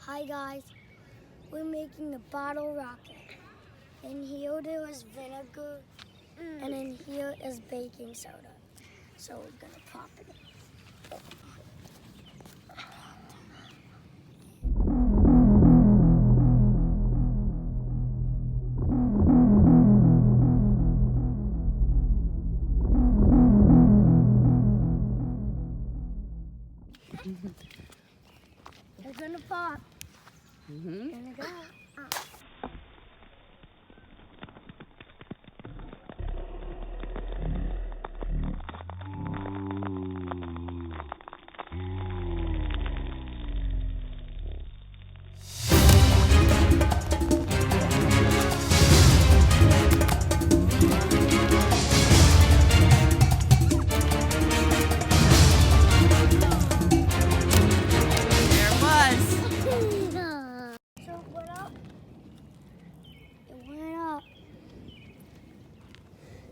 Hi guys, we're making a bottle rocket. In here there is vinegar, and in here is baking soda. So we're gonna pop it in. It's gonna pop. Gonna go.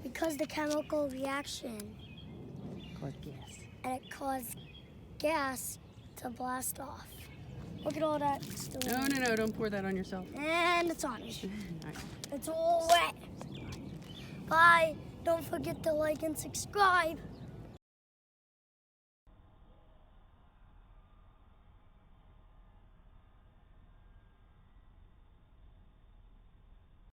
Because the chemical reaction Caused gas. and it caused gas to blast off. Look at all that still. No, don't pour that on yourself. And it's on me. Nice. It's all wet. Bye. Don't forget to like and subscribe.